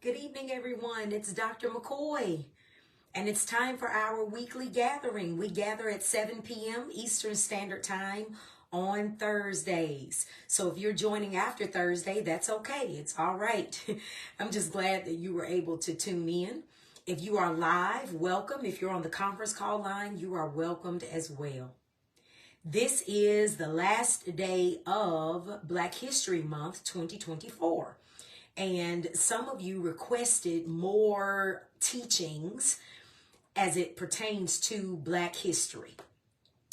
Good evening, everyone. It's Dr. McCoy, and it's time for our weekly gathering. We gather at 7 p.m. Eastern Standard Time on Thursdays. So if you're joining after Thursday, that's okay. It's all right. I'm just glad that you were able to tune in. If you are live, welcome. If you're on the conference call line, you are welcomed as well. This is the last day of Black History Month 2024. And some of you requested more teachings as it pertains to Black history.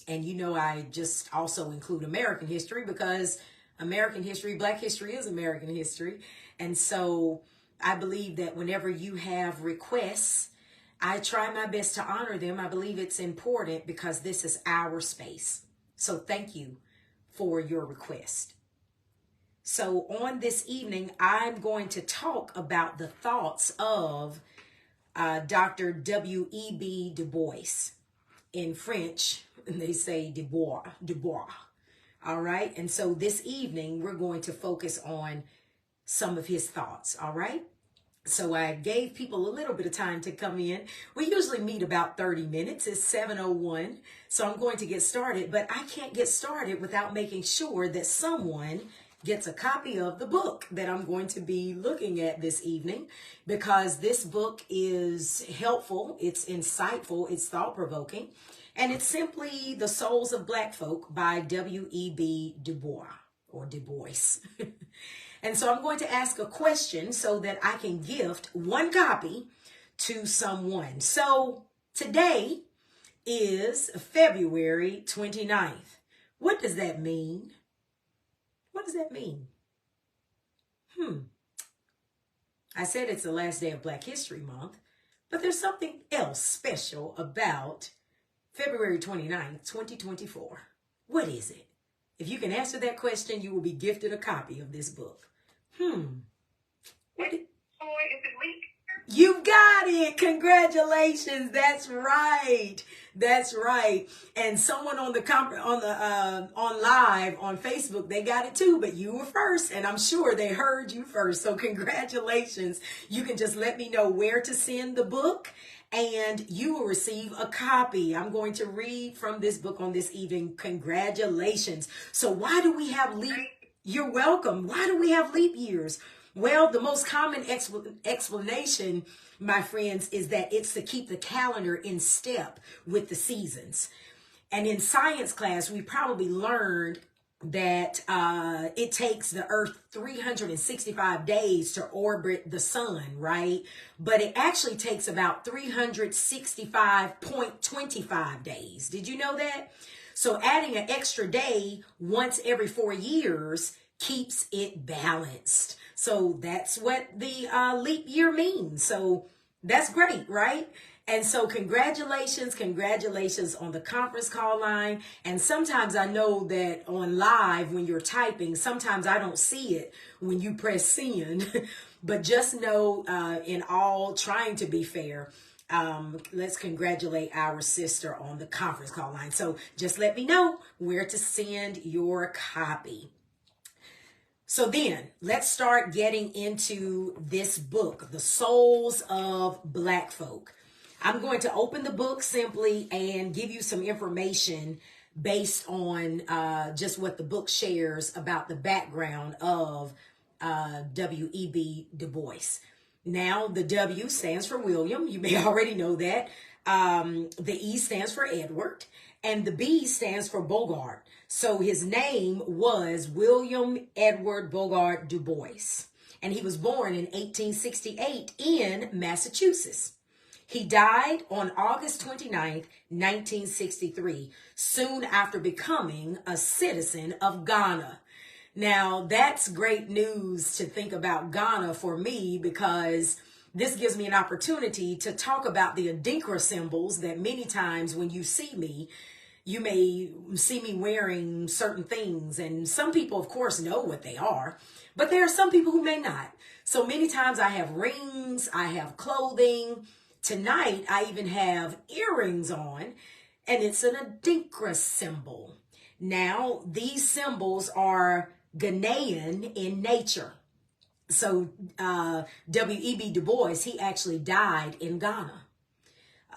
And you know, I just also include American history because American history, Black history is American history. And so I believe that whenever you have requests, I try my best to honor them. I believe it's important because this is our space. So thank you for your request. So on this evening, I'm going to talk about the thoughts of Dr. W.E.B. Du Bois. In French, they say Du Bois. All right. And so this evening, we're going to focus on some of his thoughts. All right. So I gave people a little bit of time to come in. We usually meet about 30 minutes. It's 7:01. So I'm going to get started, but I can't get started without making sure that someone gets a copy of the book that I'm going to be looking at this evening, because this book is helpful, it's insightful, it's thought-provoking, and it's simply The Souls of Black Folk by W.E.B. Du Bois, or Du Bois. And so I'm going to ask a question so that I can gift one copy to someone. So today is February 29th. What does that mean? What does that mean? I said it's the last day of Black History Month, but there's something else special about February 29th, 2024. What is it? If you can answer that question, you will be gifted a copy of this book. What? You've got it. Congratulations. That's right. That's right. And someone on live on Facebook, they got it too, but you were first, and I'm sure they heard you first. So congratulations. You can just let me know where to send the book and you will receive a copy. I'm going to read from this book on this evening. Congratulations. So why do we have You're welcome. Why do we have leap years? Well, the most common explanation, my friends, is that it's to keep the calendar in step with the seasons. And in science class, we probably learned that it takes the Earth 365 days to orbit the sun, right? But it actually takes about 365.25 days. Did you know that? So adding an extra day once every 4 years keeps it balanced. So that's what the leap year means. So that's great, right? And so congratulations on the conference call line. And sometimes I know that on live when you're typing, sometimes I don't see it when you press send. But just know, in all trying to be fair, let's congratulate our sister on the conference call line. So just let me know where to send your copy. So then let's start getting into this book, The Souls of Black Folk. I'm going to open the book simply and give you some information based on just what the book shares about the background of W.E.B. Du Bois. Now, the W stands for William. You may already know that. The E stands for Edward, and the B stands for Bogart. So his name was William Edward Bogart Du Bois, and he was born in 1868 in Massachusetts. He died on August 29th, 1963, soon after becoming a citizen of Ghana. Now, that's great news to think about Ghana for me, because this gives me an opportunity to talk about the Adinkra symbols that many times when you see me, you may see me wearing certain things. And some people, of course, know what they are, but there are some people who may not. So many times I have rings, I have clothing. Tonight, I even have earrings on, and it's an Adinkra symbol. Now, these symbols are Ghanaian in nature. So W.E.B. Du Bois, he actually died in Ghana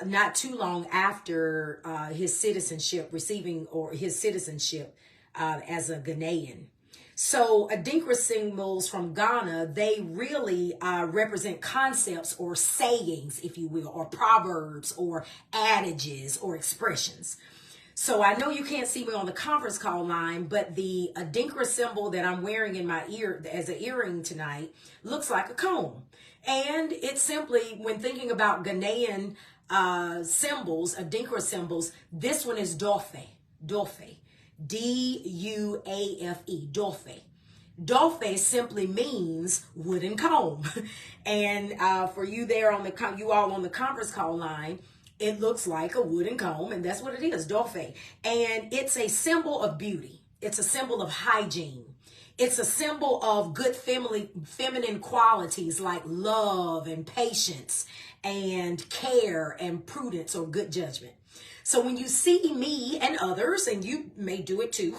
not too long after his citizenship, receiving or his citizenship as a Ghanaian. So Adinkra symbols from Ghana, they really represent concepts or sayings, if you will, or proverbs or adages or expressions. So I know you can't see me on the conference call line, but the Adinkra symbol that I'm wearing in my ear as an earring tonight looks like a comb. And it's simply, when thinking about Ghanaian symbols, Adinkra symbols, this one is Dofe. Dofe. D-U-A-F-E. Dofe. Dofe simply means wooden comb. And for you there on the, you all on the conference call line, it looks like a wooden comb, and that's what it is, Dofe. And it's a symbol of beauty. It's a symbol of hygiene. It's a symbol of good feminine qualities like love and patience and care and prudence or good judgment. So when you see me and others, and you may do it too,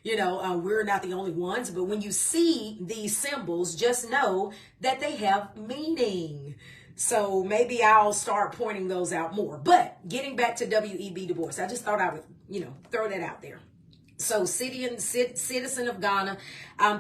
we're not the only ones, but when you see these symbols, just know that they have meaning. So maybe I'll start pointing those out more. But getting back to W.E.B. Du Bois, I just thought I would, throw that out there. So citizen of Ghana,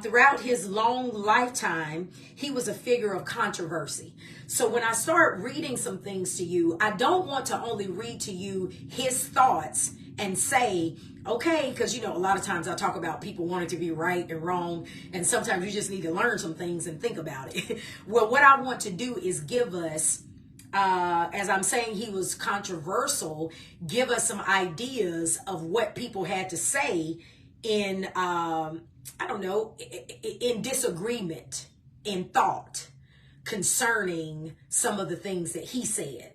throughout his long lifetime, he was a figure of controversy. So when I start reading some things to you, I don't want to only read to you his thoughts and say, okay, because, a lot of times I talk about people wanting to be right and wrong, and sometimes you just need to learn some things and think about it. Well, what I want to do is give us, as I'm saying he was controversial, give us some ideas of what people had to say in, in disagreement, in thought concerning some of the things that he said.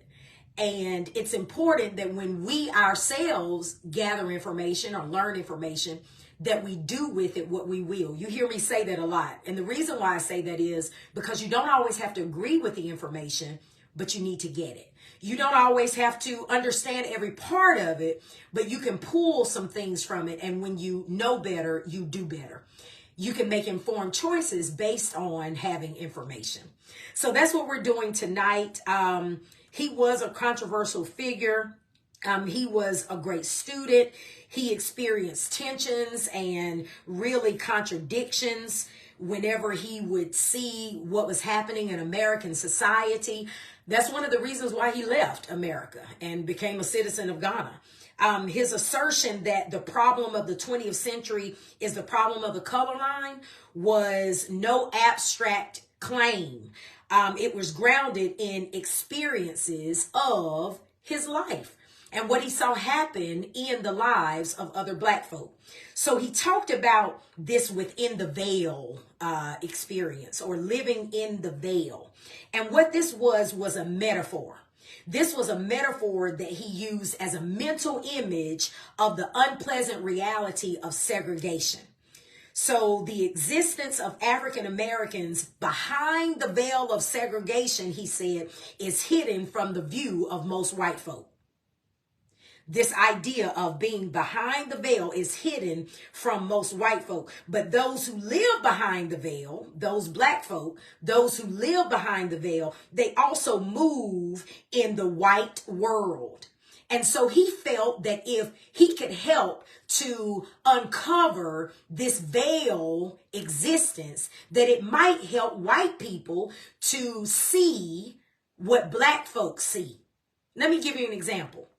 And it's important that when we ourselves gather information or learn information, that we do with it what we will. You hear me say that a lot. And the reason why I say that is because you don't always have to agree with the information, but you need to get it. You don't always have to understand every part of it, but you can pull some things from it. And when you know better, you do better. You can make informed choices based on having information. So that's what we're doing tonight. He was a controversial figure. He was a great student. He experienced tensions and really contradictions whenever he would see what was happening in American society. That's one of the reasons why he left America and became a citizen of Ghana. His assertion that the problem of the 20th century is the problem of the color line was no abstract claim. It was grounded in experiences of his life and what he saw happen in the lives of other Black folk. So he talked about this within the veil experience, or living in the veil. And what this was a metaphor. This was a metaphor that he used as a mental image of the unpleasant reality of segregation. So the existence of African Americans behind the veil of segregation, he said, is hidden from the view of most white folk. This idea of being behind the veil is hidden from most white folk. But those who live behind the veil, those Black folk, those who live behind the veil, they also move in the white world. And so he felt that if he could help to uncover this veil existence, that it might help white people to see what Black folks see. Let me give you an example.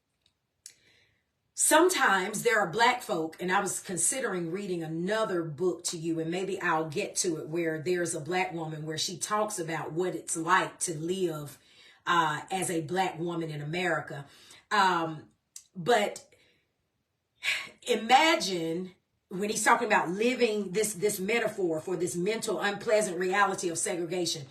Sometimes there are Black folk, and I was considering reading another book to you, and maybe I'll get to it, where there's a Black woman where she talks about what it's like to live as a Black woman in America. But imagine when he's talking about living this metaphor for this mental unpleasant reality of segregation.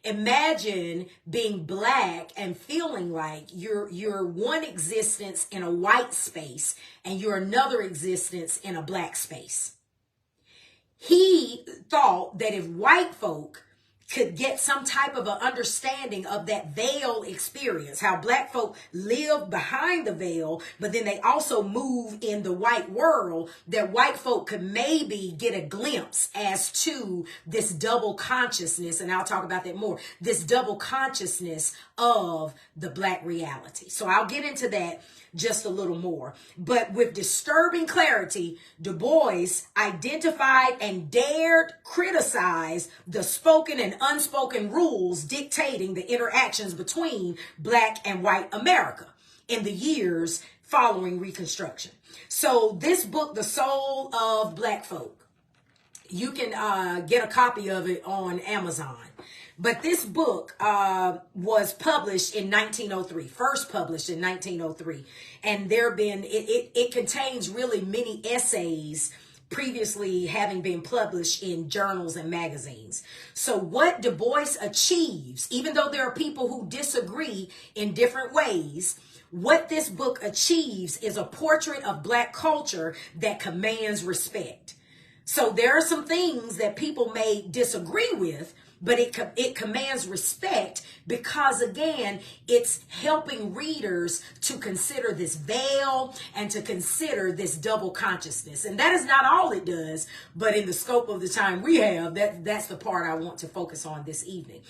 Imagine being Black and feeling like you're one existence in a white space and you're another existence in a Black space. He thought that if white folk could get some type of an understanding of that veil experience, how black folk live behind the veil, but then they also move in the white world, that white folk could maybe get a glimpse as to this double consciousness. And I'll talk about that more, this double consciousness of the black reality. So I'll get into that just a little more. But with disturbing clarity, Du Bois identified and dared criticize the spoken and unspoken rules dictating the interactions between black and white America in the years following Reconstruction. So this book, The Soul of Black Folk, you can get a copy of it on Amazon. But this book was published in 1903, first published in 1903. And it contains really many essays previously having been published in journals and magazines. So what Du Bois achieves, even though there are people who disagree in different ways, what this book achieves is a portrait of black culture that commands respect. So there are some things that people may disagree with, but it commands respect because, again, it's helping readers to consider this veil and to consider this double consciousness. And that is not all it does, but in the scope of the time we have, that's the part I want to focus on this evening.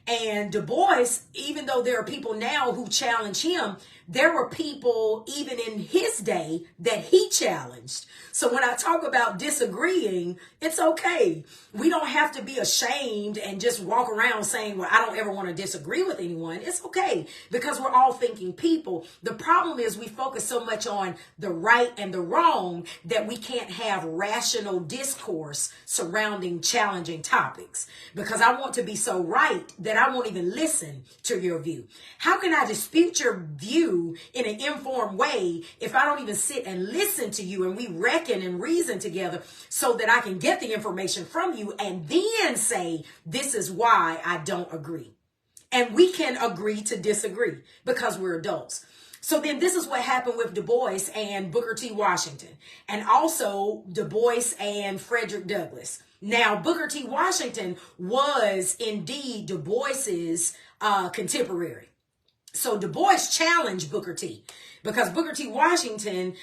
And Du Bois, even though there are people now who challenge him, there were people even in his day that he challenged. So when I talk about disagreeing, it's okay. We don't have to be ashamed and just walk around saying, well, I don't ever want to disagree with anyone. It's okay because we're all thinking people. The problem is we focus so much on the right and the wrong that we can't have rational discourse surrounding challenging topics, because I want to be so right that I won't even listen to your view. How can I dispute your view in an informed way if I don't even sit and listen to you and we reckon and reason together so that I can get the information from you and then say, this is why I don't agree. And we can agree to disagree because we're adults. So then this is what happened with Du Bois and Booker T. Washington, and also Du Bois and Frederick Douglass. Now, Booker T. Washington was indeed Du Bois's contemporary. So Du Bois challenged Booker T. because Booker T. Washington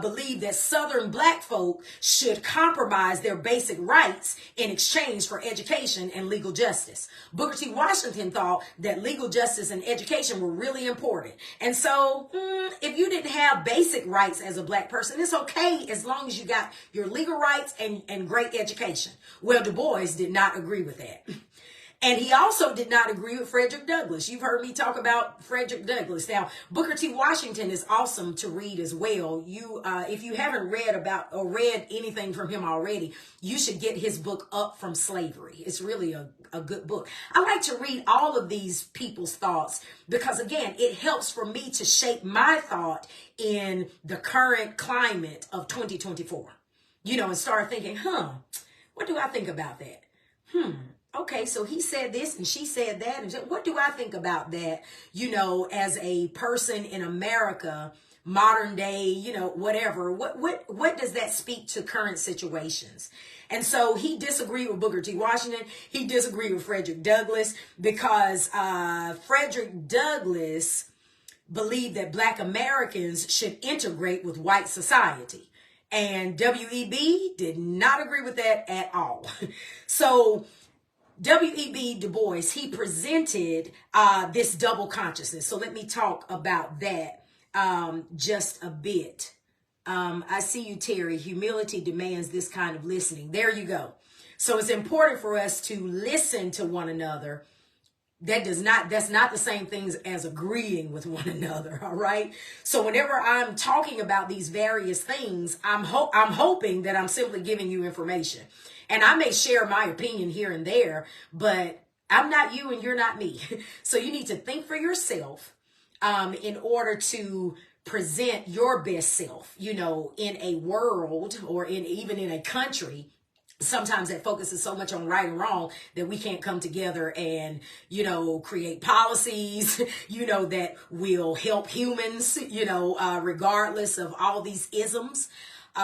believed that Southern black folk should compromise their basic rights in exchange for education and legal justice. Booker T. Washington thought that legal justice and education were really important. And so if you didn't have basic rights as a black person, it's okay as long as you got your legal rights and great education. Well, Du Bois did not agree with that. And he also did not agree with Frederick Douglass. You've heard me talk about Frederick Douglass. Now, Booker T. Washington is awesome to read as well. If you haven't read about or read anything from him already, you should get his book Up from Slavery. It's really a good book. I like to read all of these people's thoughts because, again, it helps for me to shape my thought in the current climate of 2024. And start thinking, what do I think about that? Okay, so he said this and she said that. And what do I think about that, as a person in America, modern day, whatever? What does that speak to current situations? And so he disagreed with Booker T. Washington. He disagreed with Frederick Douglass because Frederick Douglass believed that black Americans should integrate with white society. And W.E.B. did not agree with that at all. So W.E.B. Du Bois, he presented this double consciousness. So let me talk about that just a bit. I see you, Terry. Humility demands this kind of listening. There you go. So it's important for us to listen to one another. That's not the same thing as agreeing with one another, all right? So whenever I'm talking about these various things, I'm hoping that I'm simply giving you information. And I may share my opinion here and there, but I'm not you and you're not me. So you need to think for yourself in order to present your best self, in a world or even in a country. Sometimes that focuses so much on right and wrong that we can't come together and, create policies, that will help humans, regardless of all these isms.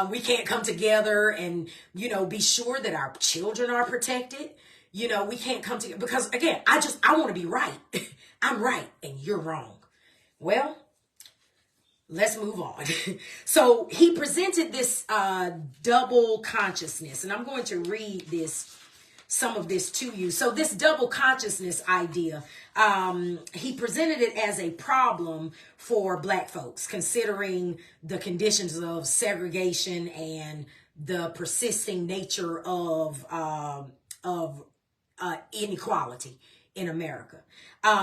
We can't come together and, be sure that our children are protected. we can't come together because, again, I want to be right. I'm right and you're wrong. Well, let's move on. So he presented this double consciousness, and I'm going to read some of this to you. So this double consciousness idea, he presented it as a problem for Black folks, considering the conditions of segregation and the persisting nature of inequality in America.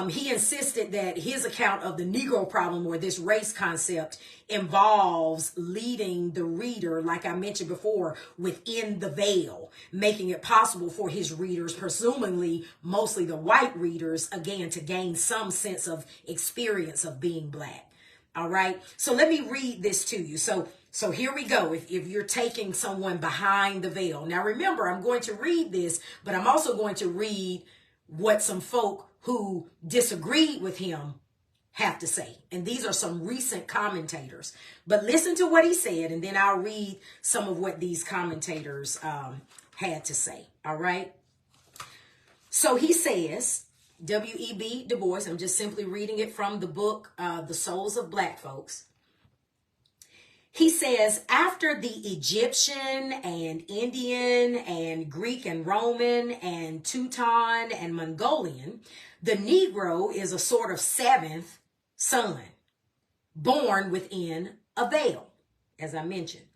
He insisted that his account of the Negro problem, or this race concept, involves leading the reader, like I mentioned before, within the veil, making it possible for his readers, presumably mostly the white readers, again, to gain some sense of experience of being Black. All right. So let me read this to you. So here we go. If you're taking someone behind the veil. Now, remember, I'm going to read this, but I'm also going to read what some folk who disagreed with him have to say. And these are some recent commentators. But listen to what he said, and then I'll read some of what these commentators had to say. All right. So he says, W.E.B. Du Bois, I'm just simply reading it from the book, The Souls of Black Folks. He says, after the Egyptian and Indian and Greek and Roman and Teuton and Mongolian, the Negro is a sort of seventh son, born within a veil, as I mentioned,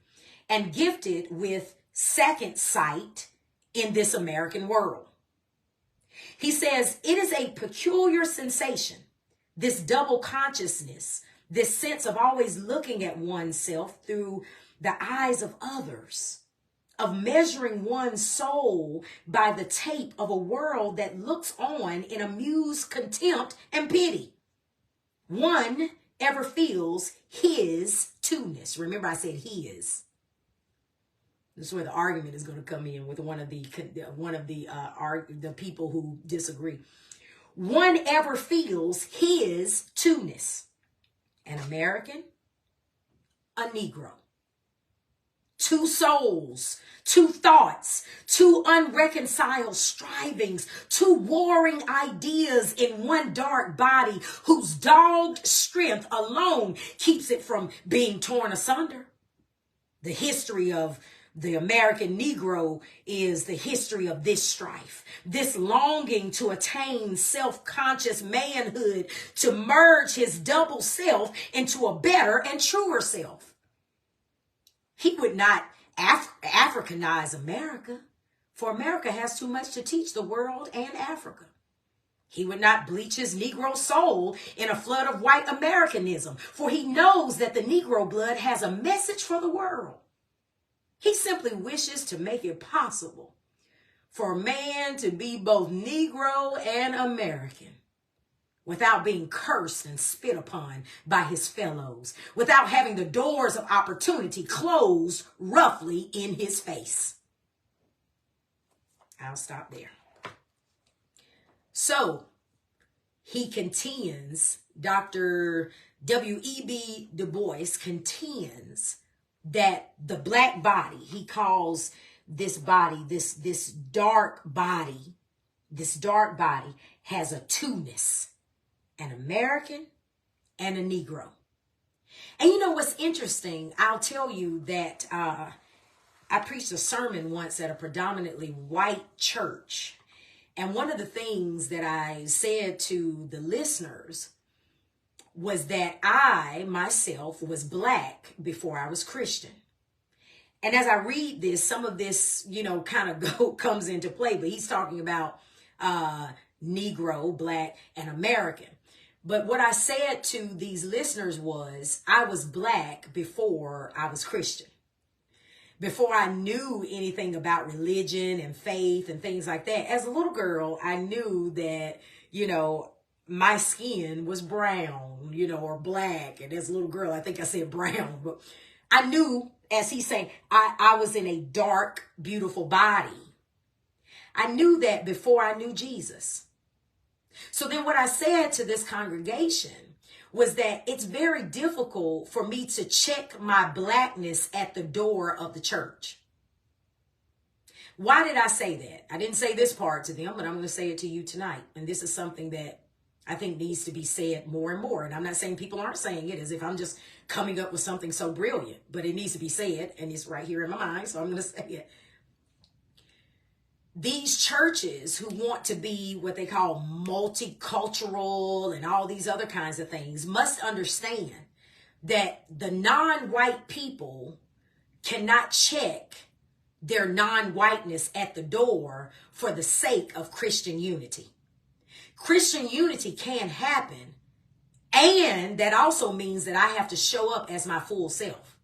and gifted with second sight in this American world. He says, it is a peculiar sensation, this double consciousness, this sense of always looking at oneself through the eyes of others, of measuring one's soul by the tape of a world that looks on in amused contempt and pity. One ever feels his two-ness. Remember, I said his. This is where the argument is going to come in with one of the people who disagree. One ever feels his two-ness. An American, a Negro. Two souls, two thoughts, two unreconciled strivings, two warring ideas in one dark body whose dogged strength alone keeps it from being torn asunder. The history of the American Negro is the history of this strife, this longing to attain self-conscious manhood, to merge his double self into a better and truer self. He would not Africanize America, for America has too much to teach the world and Africa. He would not bleach his Negro soul in a flood of white Americanism, for he knows that the Negro blood has a message for the world. He simply wishes to make it possible for a man to be both Negro and American without being cursed and spit upon by his fellows, without having the doors of opportunity closed roughly in his face. I'll stop there. So he contends, Dr. W.E.B. Du Bois contends that the Black body, he calls this body, this dark body has a two-ness, an American and a Negro. And you know what's interesting? I'll tell you that I preached a sermon once at a predominantly white church. And one of the things that I said to the listeners was that I, myself, was Black before I was Christian. And as I read this, some of this, kind of comes into play, but he's talking about Negro, Black, and American. But what I said to these listeners was, I was Black before I was Christian. Before I knew anything about religion and faith and things like that. As a little girl, I knew that, my skin was brown, or black. And as a little girl, I think I said brown. But I knew, as he's saying, I was in a dark, beautiful body. I knew that before I knew Jesus. So then what I said to this congregation was that it's very difficult for me to check my Blackness at the door of the church. Why did I say that? I didn't say this part to them, but I'm going to say it to you tonight. And this is something that I think needs to be said more and more. And I'm not saying people aren't saying it as if I'm just coming up with something so brilliant, but it needs to be said. And it's right here in my mind. So I'm going to say it. These churches who want to be what they call multicultural and all these other kinds of things must understand that the non-white people cannot check their non-whiteness at the door for the sake of Christian unity. Christian unity can happen, and that also means that I have to show up as my full self.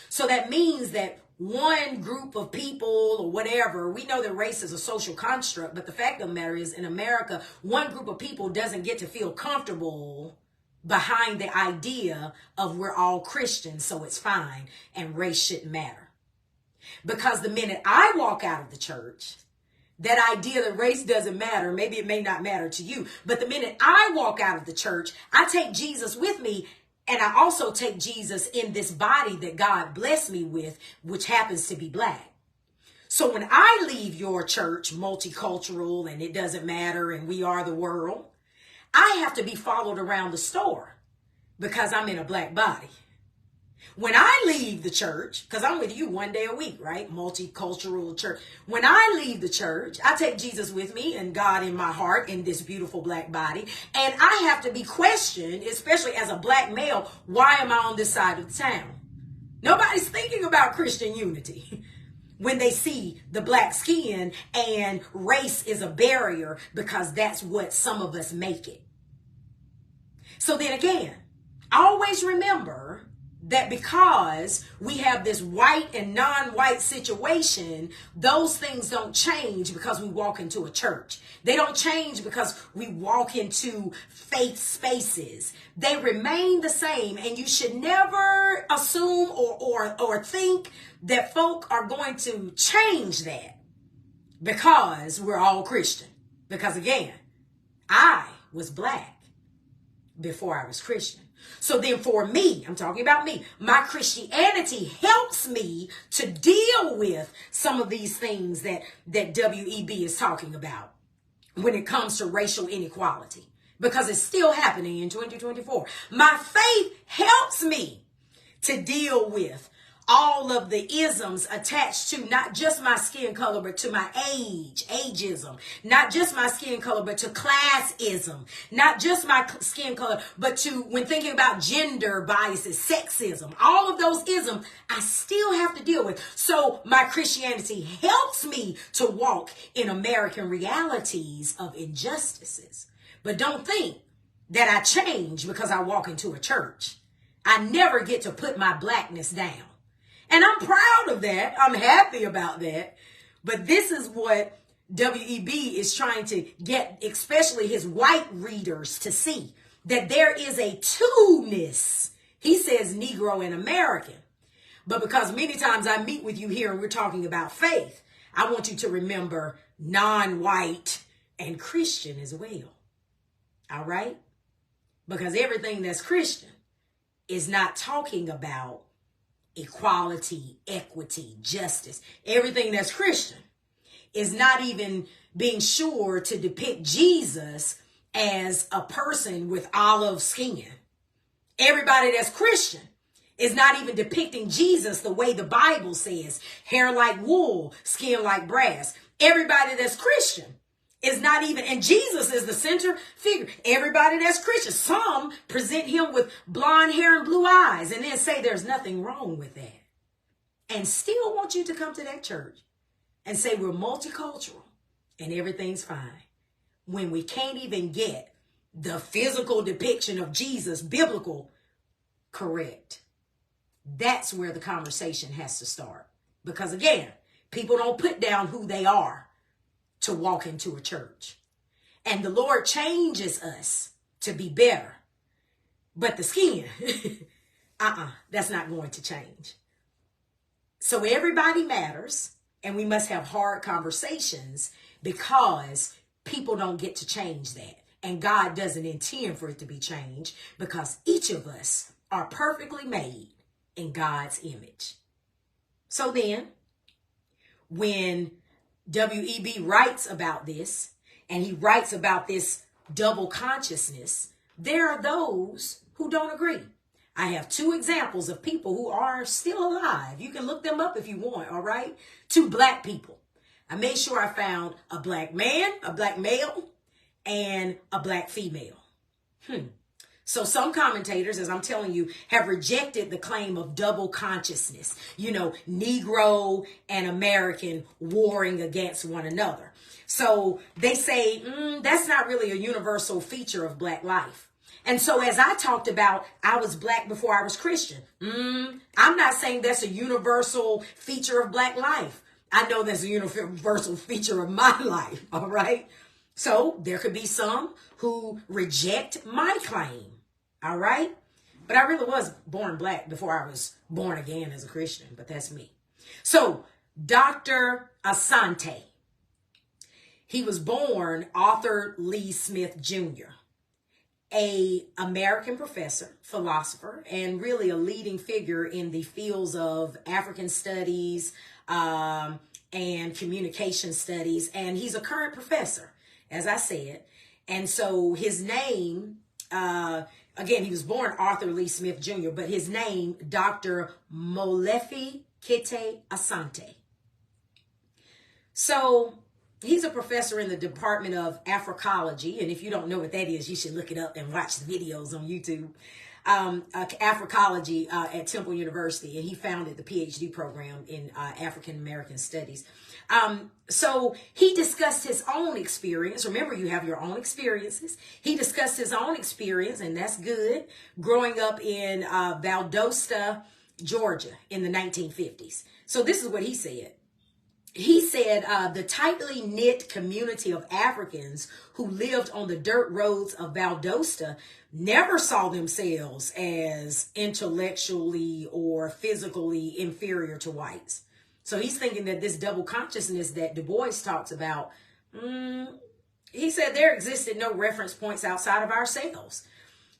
So that means that one group of people or whatever, we know that race is a social construct, but the fact of the matter is in America, one group of people doesn't get to feel comfortable behind the idea of we're all Christians, so it's fine and race shouldn't matter. Because the minute I walk out of the church, that idea that race doesn't matter, maybe it may not matter to you, but the minute I walk out of the church, I take Jesus with me, and I also take Jesus in this body that God blessed me with, which happens to be black. So when I leave your church, multicultural, and it doesn't matter, and we are the world, I have to be followed around the store because I'm in a black body. When I leave the church, because I'm with you one day a week, right? Multicultural church. When I leave the church, I take Jesus with me and God in my heart in this beautiful black body. And I have to be questioned, especially as a black male, why am I on this side of the town? Nobody's thinking about Christian unity when they see the black skin and race is a barrier because that's what some of us make it. So then again, always remember that because we have this white and non-white situation, those things don't change because we walk into a church. They don't change because we walk into faith spaces. They remain the same, and you should never assume or think that folk are going to change that because we're all Christian. Because again, I was black before I was Christian. So then for me, I'm talking about me, my Christianity helps me to deal with some of these things that W.E.B is talking about when it comes to racial inequality, because it's still happening in 2024. My faith helps me to deal with all of the isms attached to not just my skin color, but to my ageism, not just my skin color, but to classism, not just my skin color, but to, when thinking about gender biases, sexism, all of those isms, I still have to deal with. So my Christianity helps me to walk in American realities of injustices. But don't think that I change because I walk into a church. I never get to put my blackness down. And I'm proud of that. I'm happy about that. But this is what W.E.B is trying to get, especially his white readers, to see, that there is a two-ness. He says Negro and American. But because many times I meet with you here and we're talking about faith, I want you to remember non-white and Christian as well. All right? Because everything that's Christian is not talking about equality, equity, justice. Everything that's Christian is not even being sure to depict Jesus as a person with olive skin. Everybody that's Christian is not even depicting Jesus the way the Bible says, hair like wool, skin like brass. Everybody that's Christian is not even, and Jesus is the center figure. Everybody that's Christian, some present him with blonde hair and blue eyes and then say there's nothing wrong with that. And still want you to come to that church and say we're multicultural and everything's fine. When we can't even get the physical depiction of Jesus, biblical, correct. That's where the conversation has to start. Because again, people don't put down who they are to walk into a church. And the Lord changes us to be better. But the skin, that's not going to change. So everybody matters, and we must have hard conversations because people don't get to change that. And God doesn't intend for it to be changed because each of us are perfectly made in God's image. So then, when W.E.B writes about this, and he writes about this double consciousness, there are those who don't agree. I have two examples of people who are still alive. You can look them up if you want, all right? Two black people. I made sure I found a black man, a black male, and a black female. So some commentators, as I'm telling you, have rejected the claim of double consciousness, you know, Negro and American warring against one another. So they say that's not really a universal feature of black life. And so as I talked about, I was black before I was Christian. I'm not saying that's a universal feature of black life. I know that's a universal feature of my life, all right? So there could be some who reject my claim, all right? But I really was born black before I was born again as a Christian, but that's me. So Dr. Asante, he was born Arthur Lee Smith Jr., a American professor, philosopher, and really a leading figure in the fields of African studies and communication studies. And he's a current professor, as I said. And so his name, again, he was born Arthur Lee Smith Jr., but his name, Dr. Molefi Kete Asante. So he's a professor in the Department of Africology. And if you don't know what that is, you should look it up and watch the videos on YouTube. Africology at Temple University. And he founded the PhD program in African American Studies. So he discussed his own experience. Remember, you have your own experiences. He discussed his own experience, and that's good, growing up in Valdosta, Georgia in the 1950s. So this is what he said. He said the tightly knit community of Africans who lived on the dirt roads of Valdosta never saw themselves as intellectually or physically inferior to whites. So he's thinking that this double consciousness that Du Bois talks about, he said there existed no reference points outside of ourselves.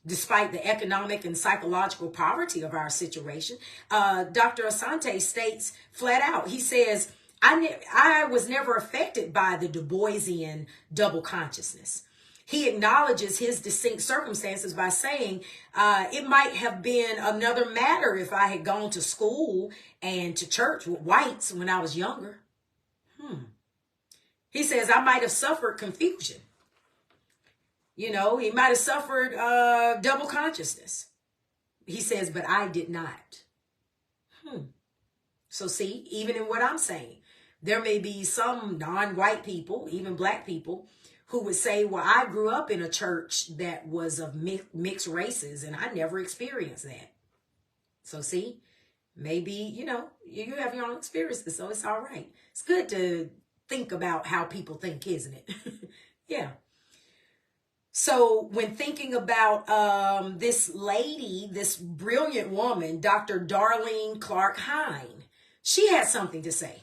Despite the economic and psychological poverty of our situation, Dr. Asante states flat out, he says, I was never affected by the Du Boisian double consciousness. He acknowledges his distinct circumstances by saying it might have been another matter if I had gone to school and to church with whites when I was younger. He says I might have suffered confusion. You know, he might have suffered double consciousness. He says, but I did not. So see, even in what I'm saying, there may be some non-white people, even black people, who would say, well, I grew up in a church that was of mixed races and I never experienced that. So see, maybe, you know, you have your own experiences, so it's all right. It's good to think about how people think, isn't it? Yeah. So when thinking about this lady, this brilliant woman, Dr. Darlene Clark Hine, she had something to say.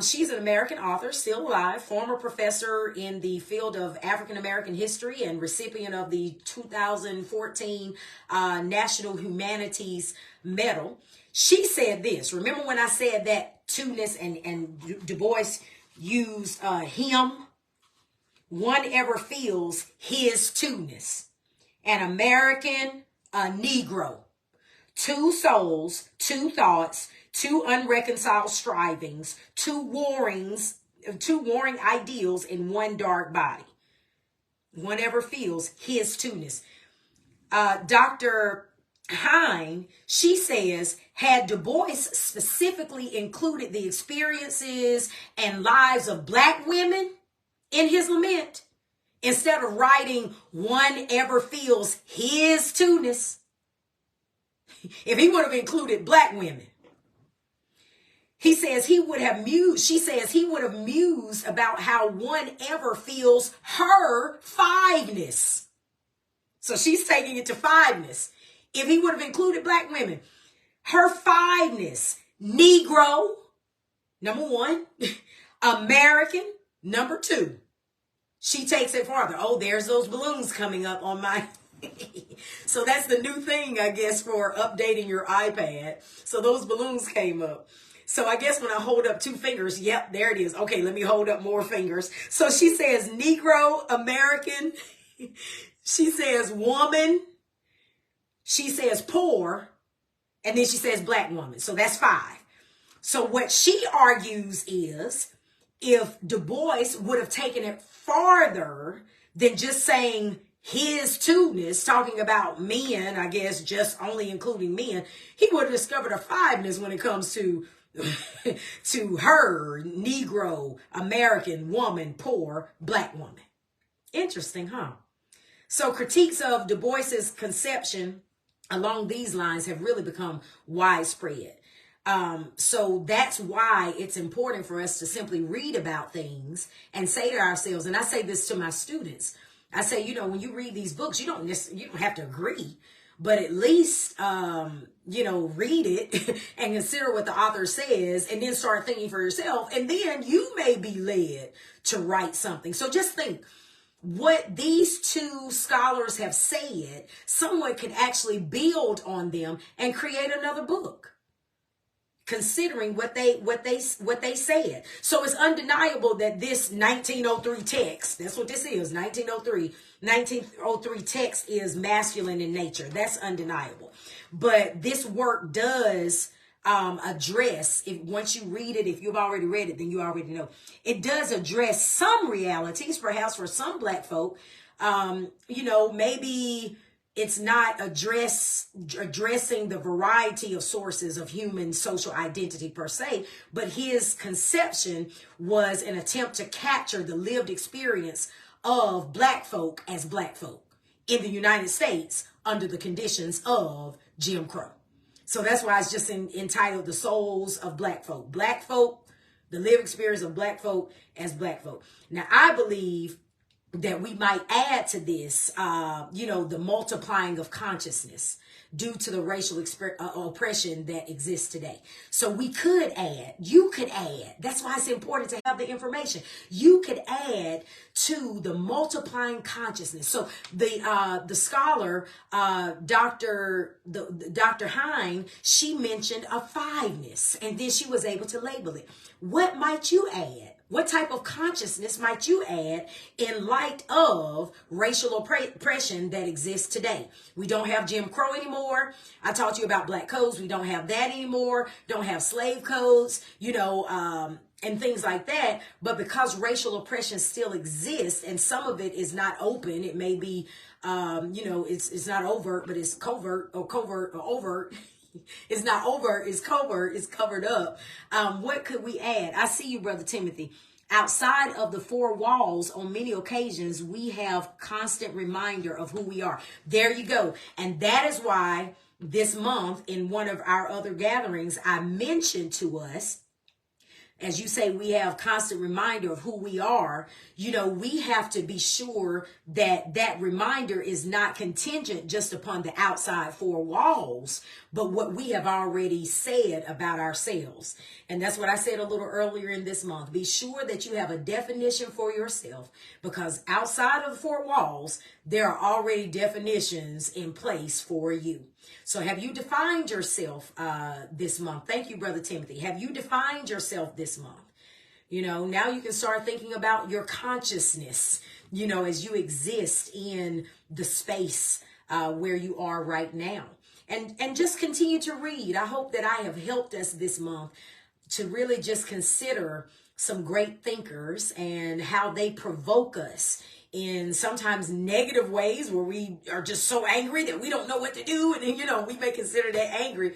She's an American author, still alive, former professor in the field of African American history and recipient of the 2014 National Humanities Medal. She said this. Remember when I said that two-ness and Du Bois used him? One ever feels his two-ness. An American, a Negro. Two souls, two thoughts, two unreconciled strivings, two warring ideals in one dark body. One ever feels his two-ness. Dr. Hine, she says, had Du Bois specifically included the experiences and lives of black women in his lament, instead of writing one ever feels his two-ness, if he would have included black women, he says he would have mused, she says he would have mused about how one ever feels her fiveness. So she's taking it to fiveness. If he would have included black women, her fiveness, Negro, number one, American, number two. She takes it farther. Oh, there's those balloons coming up on my... So that's the new thing, I guess, for updating your iPad. So those balloons came up. So I guess when I hold up 2 fingers, yep, there it is. Okay, let me hold up more fingers. So she says Negro, American. She says woman. She says poor. And then she says black woman. So that's 5. So what she argues is if Du Bois would have taken it farther than just saying his two-ness, talking about men, I guess just only including men, he would have discovered a 5-ness when it comes to to her, Negro, American, woman, poor, black woman. Interesting, huh? So critiques of Du Bois's conception along these lines have really become widespread. So that's why it's important for us to simply read about things and say to ourselves, and I say this to my students, I say, you know, when you read these books, you don't have to agree, but at least, you know, read it and consider what the author says and then start thinking for yourself. And then you may be led to write something. So just think what these 2 scholars have said, someone could actually build on them and create another book, considering what they said. So it's undeniable that this 1903 text, that's what this is, 1903 text is masculine in nature. That's undeniable. But this work does address, if once you read it, if you've already read it, then you already know. It does address some realities, perhaps for some black folk. You know, maybe it's not addressing the variety of sources of human social identity per se, but his conception was an attempt to capture the lived experience of black folk as black folk in the United States under the conditions of Jim Crow. So that's why it's just entitled The Souls of Black Folk. Black folk, the lived experience of black folk as black folk. Now, I believe that we might add to this, you know, the multiplying of consciousness due to the racial oppression that exists today. So we could add, you could add, that's why it's important to have the information. You could add to the multiplying consciousness. So the scholar, Dr. Hine, she mentioned a 5-ness, and then she was able to label it. What might you add? What type of consciousness might you add in light of racial oppression that exists today? We don't have Jim Crow anymore. I talked to you about black codes. We don't have that anymore. Don't have slave codes, you know, and things like that. But because racial oppression still exists and some of it is not open, it may be, you know, it's not overt, but it's covert or overt. It's not over, it's covert, it's covered up. What could we add? I see you, Brother Timothy. Outside of the 4 walls, on many occasions, we have constant reminder of who we are. There you go. And that is why this month, in one of our other gatherings, I mentioned to us, as you say, we have constant reminder of who we are. You know, we have to be sure that that reminder is not contingent just upon the outside 4 walls, but what we have already said about ourselves. And that's what I said a little earlier in this month. Be sure that you have a definition for yourself, because outside of the 4 walls, there are already definitions in place for you. So have you defined yourself this month? Thank you, Brother Timothy. Have you defined yourself this month? You know, now you can start thinking about your consciousness, you know, as you exist in the space where you are right now. And just continue to read. I hope that I have helped us this month to really just consider some great thinkers and how they provoke us in sometimes negative ways where we are just so angry that we don't know what to do. And then, you know, we may consider that angry.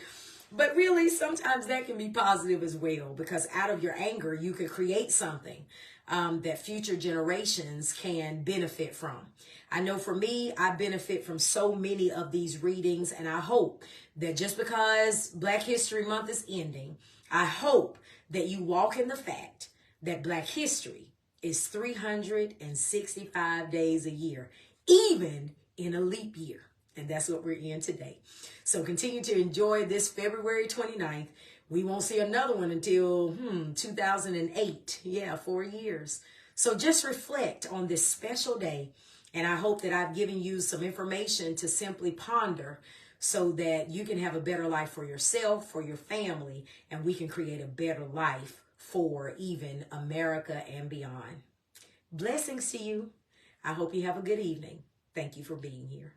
But really, sometimes that can be positive as well, because out of your anger, you could create something that future generations can benefit from. I know for me, I benefit from so many of these readings, and I hope that just because Black History Month is ending, I hope that you walk in the fact that Black history is 365 days a year, even in a leap year. And that's what we're in today. So continue to enjoy this February 29th. We won't see another one until 2008. Yeah, 4 years. So just reflect on this special day. And I hope that I've given you some information to simply ponder so that you can have a better life for yourself, for your family, and we can create a better life for even America and beyond. Blessings to you. I hope you have a good evening. Thank you for being here.